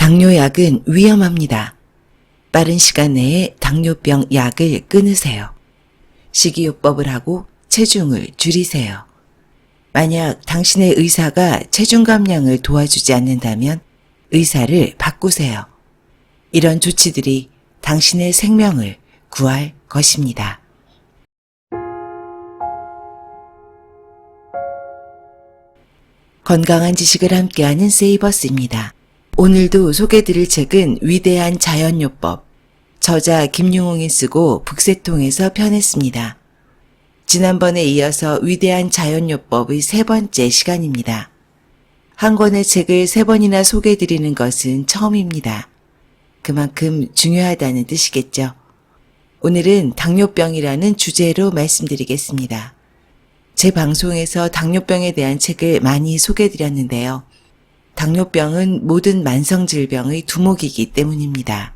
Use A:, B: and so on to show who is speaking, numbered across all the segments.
A: 당뇨약은 위험합니다. 빠른 시간 내에 당뇨병 약을 끊으세요. 식이요법을 하고 체중을 줄이세요. 만약 당신의 의사가 체중 감량을 도와주지 않는다면 의사를 바꾸세요. 이런 조치들이 당신의 생명을 구할 것입니다. 건강한 지식을 함께하는 세이버스입니다. 오늘도 소개드릴 책은 위대한 자연요법, 저자 김용웅이 쓰고 북새통에서 편했습니다. 지난번에 이어서 위대한 자연요법의 세 번째 시간입니다. 한 권의 책을 세 번이나 소개드리는 것은 처음입니다. 그만큼 중요하다는 뜻이겠죠. 오늘은 당뇨병이라는 주제로 말씀드리겠습니다. 제 방송에서 당뇨병에 대한 책을 많이 소개드렸는데요. 당뇨병은 모든 만성질병의 두목이기 때문입니다.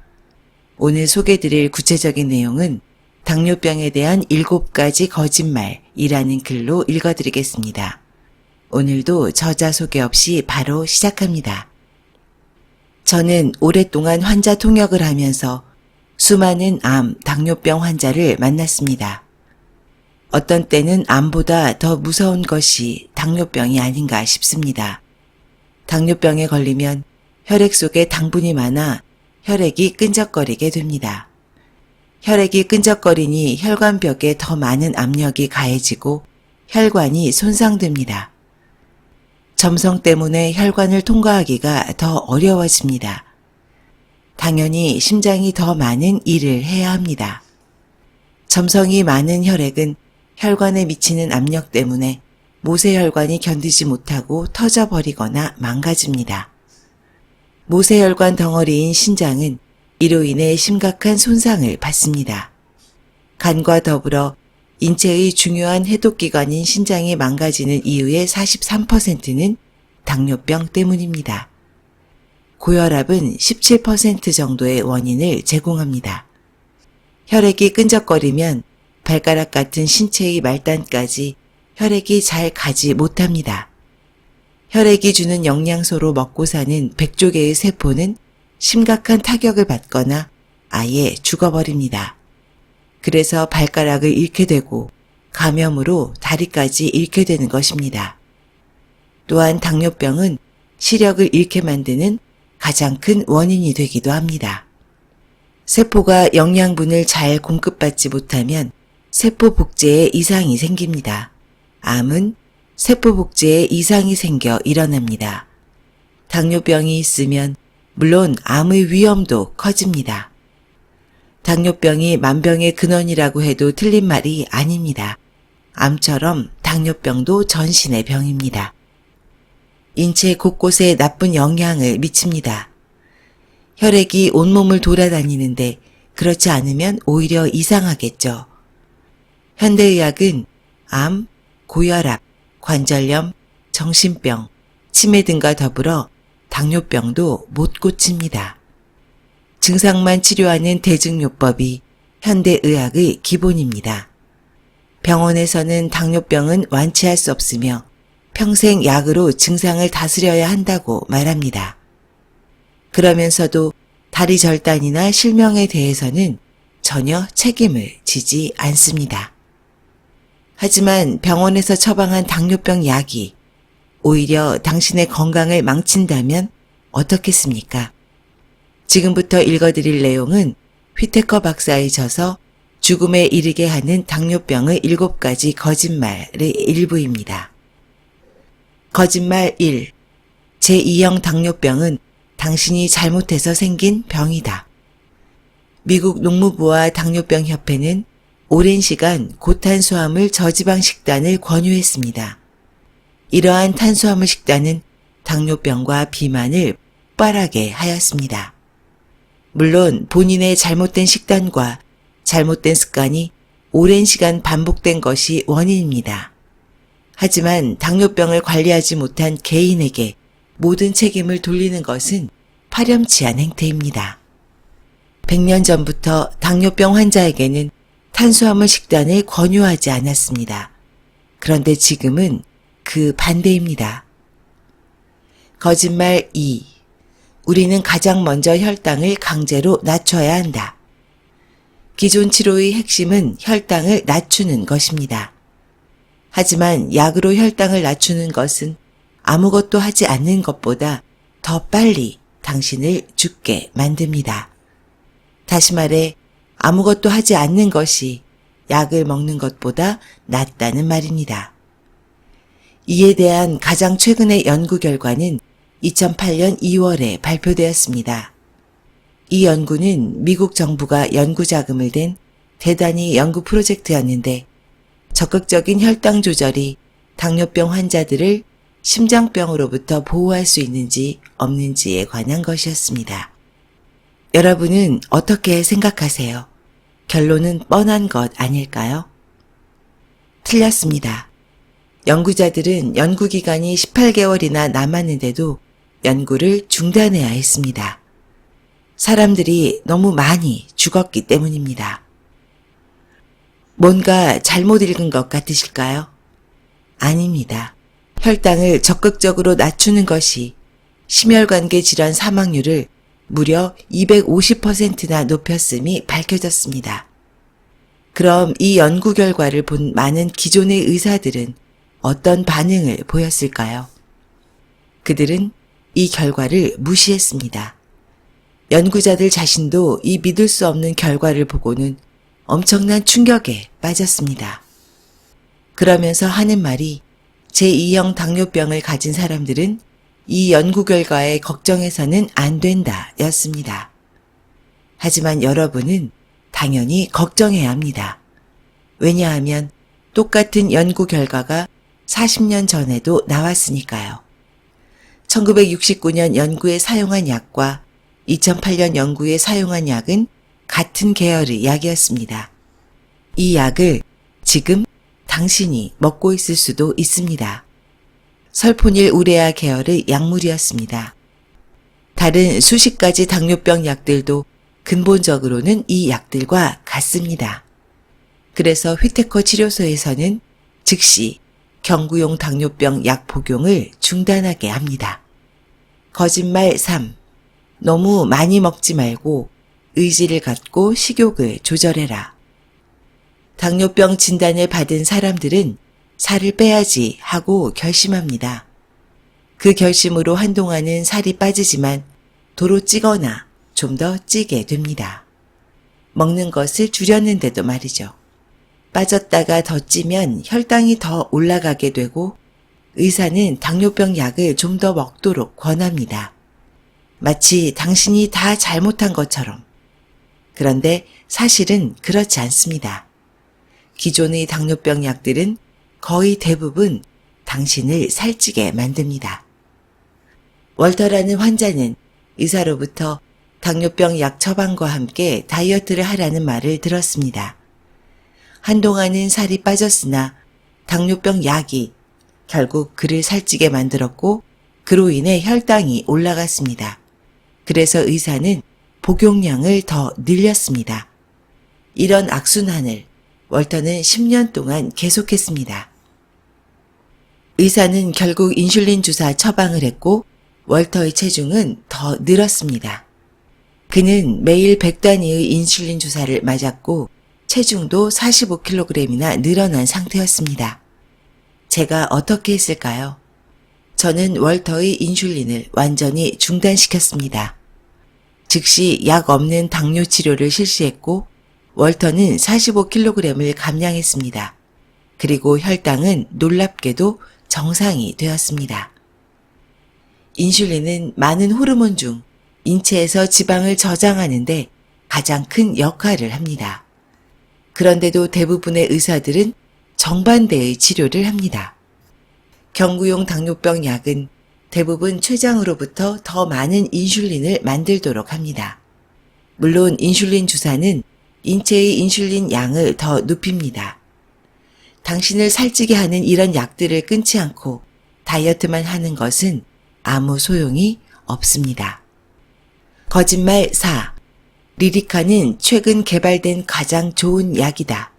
A: 오늘 소개드릴 구체적인 내용은 당뇨병에 대한 7가지 거짓말이라는 글로 읽어드리겠습니다. 오늘도 저자 소개 없이 바로 시작합니다. 저는 오랫동안 환자 통역을 하면서 수많은 암, 당뇨병 환자를 만났습니다. 어떤 때는 암보다 더 무서운 것이 당뇨병이 아닌가 싶습니다. 당뇨병에 걸리면 혈액 속에 당분이 많아 혈액이 끈적거리게 됩니다. 혈액이 끈적거리니 혈관벽에 더 많은 압력이 가해지고 혈관이 손상됩니다. 점성 때문에 혈관을 통과하기가 더 어려워집니다. 당연히 심장이 더 많은 일을 해야 합니다. 점성이 많은 혈액은 혈관에 미치는 압력 때문에 모세혈관이 견디지 못하고 터져버리거나 망가집니다. 모세혈관 덩어리인 신장은 이로 인해 심각한 손상을 받습니다. 간과 더불어 인체의 중요한 해독기관인 신장이 망가지는 이유의 43%는 당뇨병 때문입니다. 고혈압은 17% 정도의 원인을 제공합니다. 혈액이 끈적거리면 발가락 같은 신체의 말단까지 혈액이 잘 가지 못합니다. 혈액이 주는 영양소로 먹고 사는 100조 개의 세포는 심각한 타격을 받거나 아예 죽어버립니다. 그래서 발가락을 잃게 되고 감염으로 다리까지 잃게 되는 것입니다. 또한 당뇨병은 시력을 잃게 만드는 가장 큰 원인이 되기도 합니다. 세포가 영양분을 잘 공급받지 못하면 세포 복제에 이상이 생깁니다. 암은 세포 복제에 이상이 생겨 일어납니다. 당뇨병이 있으면 물론 암의 위험도 커집니다. 당뇨병이 만병의 근원이라고 해도 틀린 말이 아닙니다. 암처럼 당뇨병도 전신의 병입니다. 인체 곳곳에 나쁜 영향을 미칩니다. 혈액이 온몸을 돌아다니는데 그렇지 않으면 오히려 이상하겠죠. 현대의학은 암, 고혈압, 관절염, 정신병, 치매 등과 더불어 당뇨병도 못 고칩니다. 증상만 치료하는 대증요법이 현대의학의 기본입니다. 병원에서는 당뇨병은 완치할 수 없으며 평생 약으로 증상을 다스려야 한다고 말합니다. 그러면서도 다리 절단이나 실명에 대해서는 전혀 책임을 지지 않습니다. 하지만 병원에서 처방한 당뇨병 약이 오히려 당신의 건강을 망친다면 어떻겠습니까? 지금부터 읽어드릴 내용은 휘테커 박사의 저서 죽음에 이르게 하는 당뇨병의 7가지 거짓말의 일부입니다. 거짓말 1. 제2형 당뇨병은 당신이 잘못해서 생긴 병이다. 미국 농무부와 당뇨병 협회는 오랜 시간 고탄수화물 저지방 식단을 권유했습니다. 이러한 탄수화물 식단은 당뇨병과 비만을 폭발하게 하였습니다. 물론 본인의 잘못된 식단과 잘못된 습관이 오랜 시간 반복된 것이 원인입니다. 하지만 당뇨병을 관리하지 못한 개인에게 모든 책임을 돌리는 것은 파렴치한 행태입니다. 100년 전부터 당뇨병 환자에게는 탄수화물 식단을 권유하지 않았습니다. 그런데 지금은 그 반대입니다. 거짓말 2. 우리는 가장 먼저 혈당을 강제로 낮춰야 한다. 기존 치료의 핵심은 혈당을 낮추는 것입니다. 하지만 약으로 혈당을 낮추는 것은 아무것도 하지 않는 것보다 더 빨리 당신을 죽게 만듭니다. 다시 말해 아무것도 하지 않는 것이 약을 먹는 것보다 낫다는 말입니다. 이에 대한 가장 최근의 연구 결과는 2008년 2월에 발표되었습니다. 이 연구는 미국 정부가 연구 자금을 댄 대단히 연구 프로젝트였는데 적극적인 혈당 조절이 당뇨병 환자들을 심장병으로부터 보호할 수 있는지 없는지에 관한 것이었습니다. 여러분은 어떻게 생각하세요? 결론은 뻔한 것 아닐까요? 틀렸습니다. 연구자들은 연구기간이 18개월이나 남았는데도 연구를 중단해야 했습니다. 사람들이 너무 많이 죽었기 때문입니다. 뭔가 잘못 읽은 것 같으실까요? 아닙니다. 혈당을 적극적으로 낮추는 것이 심혈관계 질환 사망률을 무려 250%나 높였음이 밝혀졌습니다. 그럼 이 연구 결과를 본 많은 기존의 의사들은 어떤 반응을 보였을까요? 그들은 이 결과를 무시했습니다. 연구자들 자신도 이 믿을 수 없는 결과를 보고는 엄청난 충격에 빠졌습니다. 그러면서 하는 말이 제2형 당뇨병을 가진 사람들은 이 연구 결과에 걱정해서는 안 된다 였습니다. 하지만 여러분은 당연히 걱정해야 합니다. 왜냐하면 똑같은 연구 결과가 40년 전에도 나왔으니까요. 1969년 연구에 사용한 약과 2008년 연구에 사용한 약은 같은 계열의 약이었습니다. 이 약을 지금 당신이 먹고 있을 수도 있습니다. 설포닐 우레아 계열의 약물이었습니다. 다른 수십 가지 당뇨병 약들도 근본적으로는 이 약들과 같습니다. 그래서 휘테커 치료소에서는 즉시 경구용 당뇨병 약 복용을 중단하게 합니다. 거짓말 3. 너무 많이 먹지 말고 의지를 갖고 식욕을 조절해라. 당뇨병 진단을 받은 사람들은 살을 빼야지 하고 결심합니다. 그 결심으로 한동안은 살이 빠지지만 도로 찌거나 좀 더 찌게 됩니다. 먹는 것을 줄였는데도 말이죠. 빠졌다가 더 찌면 혈당이 더 올라가게 되고 의사는 당뇨병 약을 좀 더 먹도록 권합니다. 마치 당신이 다 잘못한 것처럼. 그런데 사실은 그렇지 않습니다. 기존의 당뇨병 약들은 거의 대부분 당신을 살찌게 만듭니다. 월터라는 환자는 의사로부터 당뇨병 약 처방과 함께 다이어트를 하라는 말을 들었습니다. 한동안은 살이 빠졌으나 당뇨병 약이 결국 그를 살찌게 만들었고 그로 인해 혈당이 올라갔습니다. 그래서 의사는 복용량을 더 늘렸습니다. 이런 악순환을 월터는 10년 동안 계속했습니다. 의사는 결국 인슐린 주사 처방을 했고 월터의 체중은 더 늘었습니다. 그는 매일 100단위의 인슐린 주사를 맞았고 체중도 45kg이나 늘어난 상태였습니다. 제가 어떻게 했을까요? 저는 월터의 인슐린을 완전히 중단시켰습니다. 즉시 약 없는 당뇨 치료를 실시했고 월터는 45kg을 감량했습니다. 그리고 혈당은 놀랍게도 정상이 되었습니다. 인슐린은 많은 호르몬 중 인체에서 지방을 저장하는데 가장 큰 역할을 합니다. 그런데도 대부분의 의사들은 정반대의 치료를 합니다. 경구용 당뇨병 약은 대부분 췌장으로부터 더 많은 인슐린을 만들도록 합니다. 물론 인슐린 주사는 인체의 인슐린 양을 더 높입니다. 당신을 살찌게 하는 이런 약들을 끊지 않고 다이어트만 하는 것은 아무 소용이 없습니다. 거짓말 4. 리리카는 최근 개발된 가장 좋은 약이다.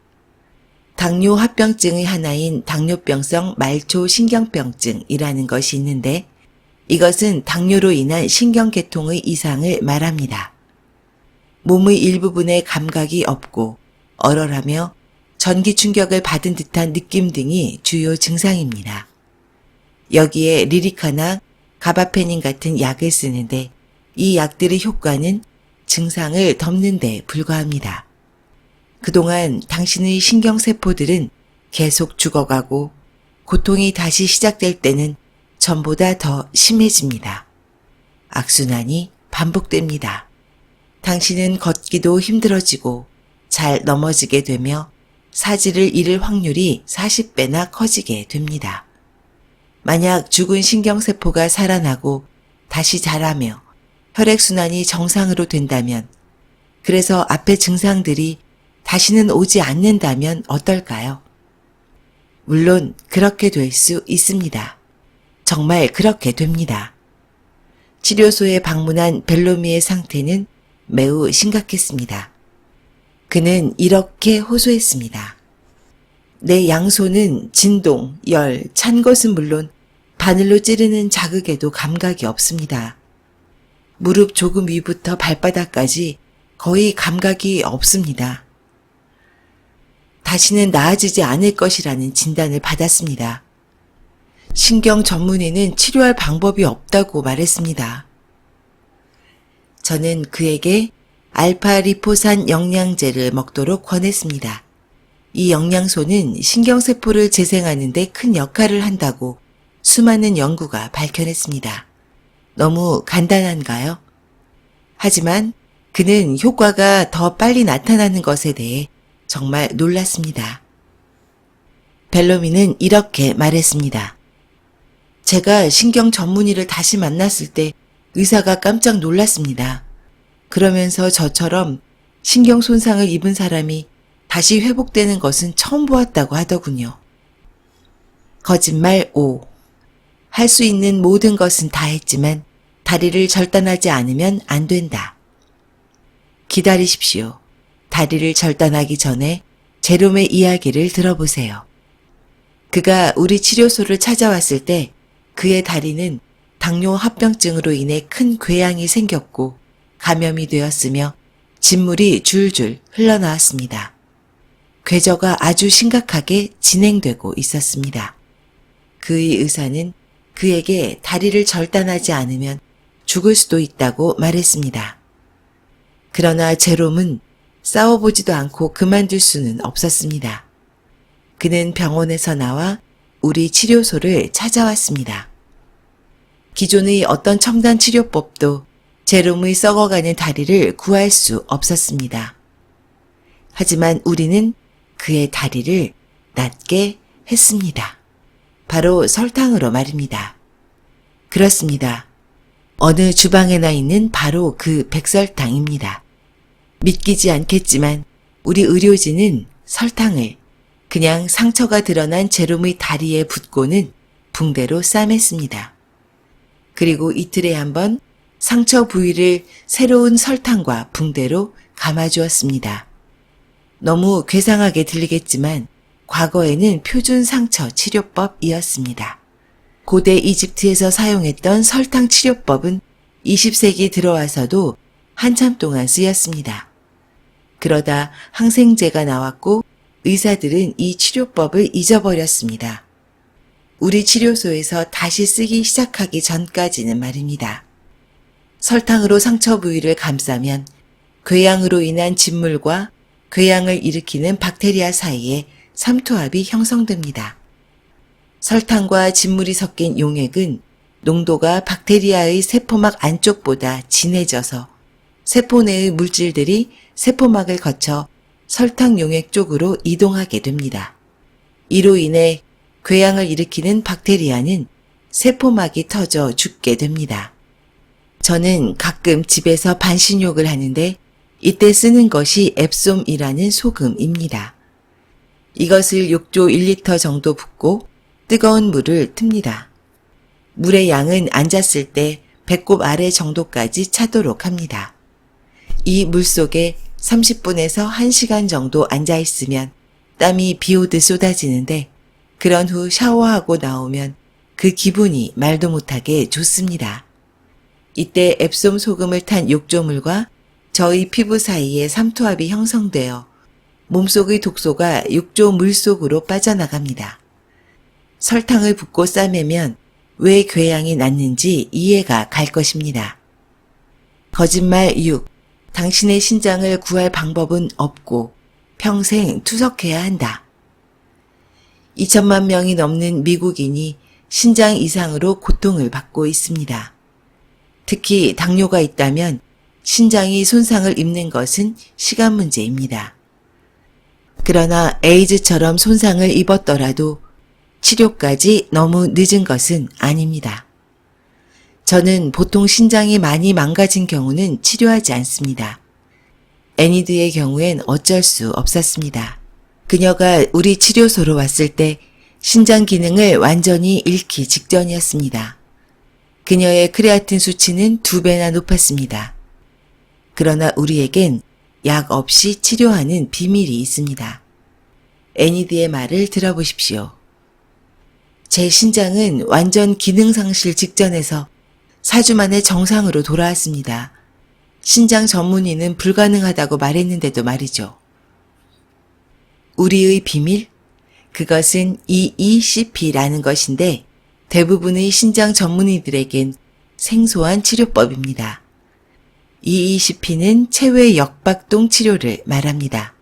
A: 당뇨 합병증의 하나인 당뇨병성 말초신경병증이라는 것이 있는데 이것은 당뇨로 인한 신경계통의 이상을 말합니다. 몸의 일부분에 감각이 없고 얼얼하며 전기 충격을 받은 듯한 느낌 등이 주요 증상입니다. 여기에 리리카나 가바페닌 같은 약을 쓰는데 이 약들의 효과는 증상을 덮는 데 불과합니다. 그동안 당신의 신경세포들은 계속 죽어가고 고통이 다시 시작될 때는 전보다 더 심해집니다. 악순환이 반복됩니다. 당신은 걷기도 힘들어지고 잘 넘어지게 되며 사지를 잃을 확률이 40배나 커지게 됩니다. 만약 죽은 신경세포가 살아나고 다시 자라며 혈액순환이 정상으로 된다면, 그래서 앞의 증상들이 다시는 오지 않는다면 어떨까요? 물론 그렇게 될 수 있습니다. 정말 그렇게 됩니다. 치료소에 방문한 벨로미의 상태는 매우 심각했습니다. 그는 이렇게 호소했습니다. 내 양손은 진동, 열, 찬 것은 물론 바늘로 찌르는 자극에도 감각이 없습니다. 무릎 조금 위부터 발바닥까지 거의 감각이 없습니다. 다시는 나아지지 않을 것이라는 진단을 받았습니다. 신경 전문의는 치료할 방법이 없다고 말했습니다. 저는 그에게 알파 리포산 영양제를 먹도록 권했습니다. 이 영양소는 신경세포를 재생하는 데 큰 역할을 한다고 수많은 연구가 밝혀냈습니다. 너무 간단한가요? 하지만 그는 효과가 더 빨리 나타나는 것에 대해 정말 놀랐습니다. 벨로미는 이렇게 말했습니다. 제가 신경 전문의를 다시 만났을 때 의사가 깜짝 놀랐습니다. 그러면서 저처럼 신경 손상을 입은 사람이 다시 회복되는 것은 처음 보았다고 하더군요. 거짓말 5. 할 수 있는 모든 것은 다 했지만 다리를 절단하지 않으면 안 된다. 기다리십시오. 다리를 절단하기 전에 제롬의 이야기를 들어보세요. 그가 우리 치료소를 찾아왔을 때 그의 다리는 당뇨 합병증으로 인해 큰 궤양이 생겼고 감염이 되었으며 진물이 줄줄 흘러나왔습니다. 궤저가 아주 심각하게 진행되고 있었습니다. 그의 의사는 그에게 다리를 절단하지 않으면 죽을 수도 있다고 말했습니다. 그러나 제롬은 싸워보지도 않고 그만둘 수는 없었습니다. 그는 병원에서 나와 우리 치료소를 찾아왔습니다. 기존의 어떤 첨단 치료법도 제롬의 썩어가는 다리를 구할 수 없었습니다. 하지만 우리는 그의 다리를 낫게 했습니다. 바로 설탕으로 말입니다. 그렇습니다. 어느 주방에나 있는 바로 그 백설탕입니다. 믿기지 않겠지만 우리 의료진은 설탕을 그냥 상처가 드러난 제롬의 다리에 붓고는 붕대로 싸맸습니다. 그리고 이틀에 한 번 상처 부위를 새로운 설탕과 붕대로 감아주었습니다. 너무 괴상하게 들리겠지만 과거에는 표준 상처 치료법이었습니다. 고대 이집트에서 사용했던 설탕 치료법은 20세기 들어와서도 한참 동안 쓰였습니다. 그러다 항생제가 나왔고 의사들은 이 치료법을 잊어버렸습니다. 우리 치료소에서 다시 쓰기 시작하기 전까지는 말입니다. 설탕으로 상처 부위를 감싸면 궤양으로 인한 진물과 궤양을 일으키는 박테리아 사이에 삼투압이 형성됩니다. 설탕과 진물이 섞인 용액은 농도가 박테리아의 세포막 안쪽보다 진해져서 세포 내의 물질들이 세포막을 거쳐 설탕 용액 쪽으로 이동하게 됩니다. 이로 인해 궤양을 일으키는 박테리아는 세포막이 터져 죽게 됩니다. 저는 가끔 집에서 반신욕을 하는데 이때 쓰는 것이 앱솜이라는 소금입니다. 이것을 욕조 1리터 정도 붓고 뜨거운 물을 틉니다. 물의 양은 앉았을 때 배꼽 아래 정도까지 차도록 합니다. 이 물 속에 30분에서 1시간 정도 앉아있으면 땀이 비오듯 쏟아지는데 그런 후 샤워하고 나오면 그 기분이 말도 못하게 좋습니다. 이때 앱솜 소금을 탄 욕조물과 저희 피부 사이에 삼투압이 형성되어 몸속의 독소가 욕조 물 속으로 빠져나갑니다. 설탕을 붓고 싸매면 왜 궤양이 났는지 이해가 갈 것입니다. 거짓말 6. 당신의 신장을 구할 방법은 없고 평생 투석해야 한다. 2천만 명이 넘는 미국인이 신장 이상으로 고통을 받고 있습니다. 특히 당뇨가 있다면 신장이 손상을 입는 것은 시간 문제입니다. 그러나 에이즈처럼 손상을 입었더라도 치료까지 너무 늦은 것은 아닙니다. 저는 보통 신장이 많이 망가진 경우는 치료하지 않습니다. 애니드의 경우엔 어쩔 수 없었습니다. 그녀가 우리 치료소로 왔을 때 신장 기능을 완전히 잃기 직전이었습니다. 그녀의 크레아틴 수치는 2배나 높았습니다. 그러나 우리에겐 약 없이 치료하는 비밀이 있습니다. 애니드의 말을 들어보십시오. 제 신장은 완전 기능 상실 직전에서 4주 만에 정상으로 돌아왔습니다. 신장 전문의는 불가능하다고 말했는데도 말이죠. 우리의 비밀? 그것은 EECP라는 것인데 대부분의 신장 전문의들에겐 생소한 치료법입니다. EECP는 체외 역박동 치료를 말합니다.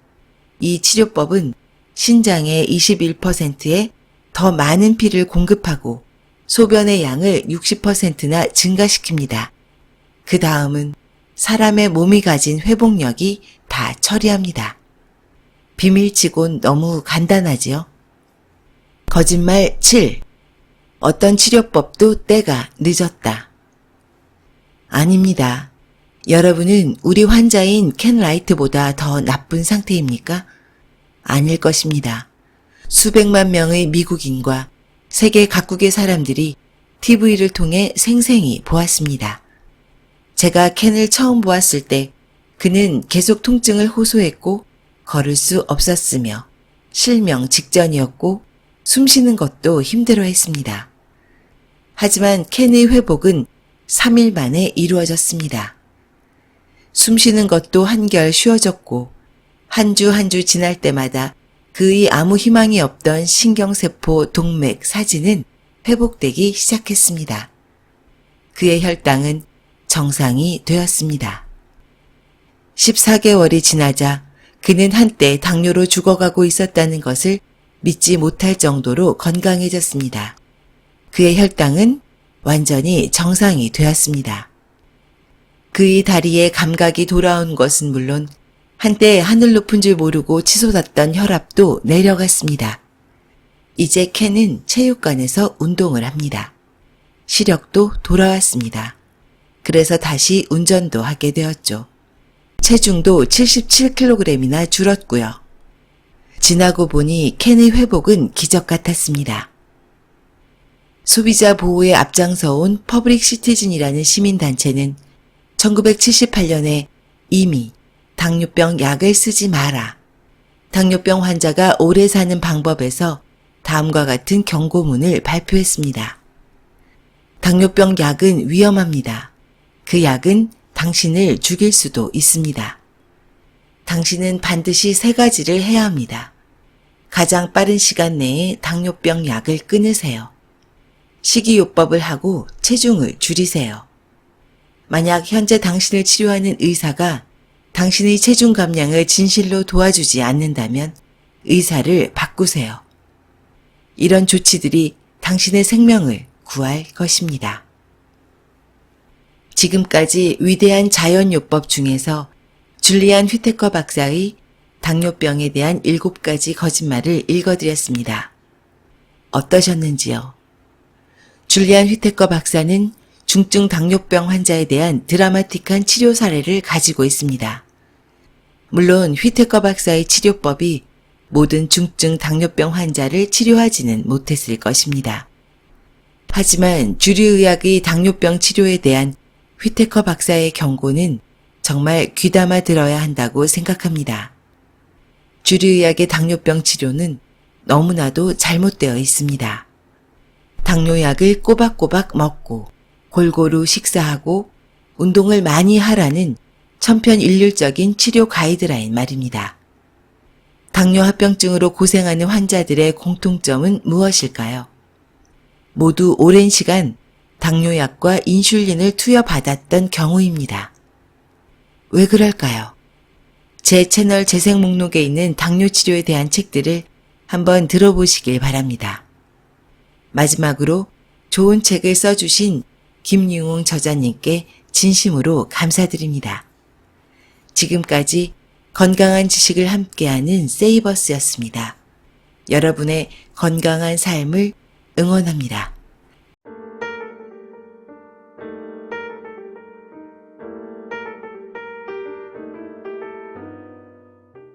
A: 이 치료법은 신장의 21%에 더 많은 피를 공급하고 소변의 양을 60%나 증가시킵니다. 그 다음은 사람의 몸이 가진 회복력이 다 처리합니다. 비밀치곤 너무 간단하지요? 거짓말 7. 어떤 치료법도 때가 늦었다. 아닙니다. 여러분은 우리 환자인 켄 라이트보다 더 나쁜 상태입니까? 아닐 것입니다. 수백만 명의 미국인과 세계 각국의 사람들이 TV를 통해 생생히 보았습니다. 제가 켄을 처음 보았을 때 그는 계속 통증을 호소했고 걸을 수 없었으며 실명 직전이었고 숨쉬는 것도 힘들어했습니다. 하지만 켄의 회복은 3일 만에 이루어졌습니다. 숨쉬는 것도 한결 쉬워졌고 한 주 한 주 지날 때마다 그의 아무 희망이 없던 신경세포 동맥 사진은 회복되기 시작했습니다. 그의 혈당은 정상이 되었습니다. 14개월이 지나자 그는 한때 당뇨로 죽어가고 있었다는 것을 믿지 못할 정도로 건강해졌습니다. 그의 혈당은 완전히 정상이 되었습니다. 그의 다리에 감각이 돌아온 것은 물론 한때 하늘 높은 줄 모르고 치솟았던 혈압도 내려갔습니다. 이제 켄은 체육관에서 운동을 합니다. 시력도 돌아왔습니다. 그래서 다시 운전도 하게 되었죠. 체중도 77kg이나 줄었고요. 지나고 보니 켄의 회복은 기적 같았습니다. 소비자 보호에 앞장서온 퍼블릭 시티즌이라는 시민단체는 1978년에 이미 당뇨병 약을 쓰지 마라. 당뇨병 환자가 오래 사는 방법에서 다음과 같은 경고문을 발표했습니다. 당뇨병 약은 위험합니다. 그 약은 당신을 죽일 수도 있습니다. 당신은 반드시 3가지를 해야 합니다. 가장 빠른 시간 내에 당뇨병 약을 끊으세요. 식이요법을 하고 체중을 줄이세요. 만약 현재 당신을 치료하는 의사가 당신의 체중 감량을 진실로 도와주지 않는다면 의사를 바꾸세요. 이런 조치들이 당신의 생명을 구할 것입니다. 지금까지 위대한 자연요법 중에서 줄리안 휘테커 박사의 당뇨병에 대한 7가지 거짓말을 읽어드렸습니다. 어떠셨는지요? 줄리안 휘테커 박사는 중증 당뇨병 환자에 대한 드라마틱한 치료 사례를 가지고 있습니다. 물론 휘테커 박사의 치료법이 모든 중증 당뇨병 환자를 치료하지는 못했을 것입니다. 하지만 주류의학의 당뇨병 치료에 대한 휘테커 박사의 경고는 정말 귀담아 들어야 한다고 생각합니다. 주류의학의 당뇨병 치료는 너무나도 잘못되어 있습니다. 당뇨약을 꼬박꼬박 먹고 골고루 식사하고 운동을 많이 하라는 천편일률적인 치료 가이드라인 말입니다. 당뇨합병증으로 고생하는 환자들의 공통점은 무엇일까요? 모두 오랜 시간 당뇨약과 인슐린을 투여받았던 경우입니다. 왜 그럴까요? 제 채널 재생 목록에 있는 당뇨 치료에 대한 책들을 한번 들어보시길 바랍니다. 마지막으로 좋은 책을 써주신 김융웅 저자님께 진심으로 감사드립니다. 지금까지 건강한 지식을 함께하는 세이버스였습니다. 여러분의 건강한 삶을 응원합니다.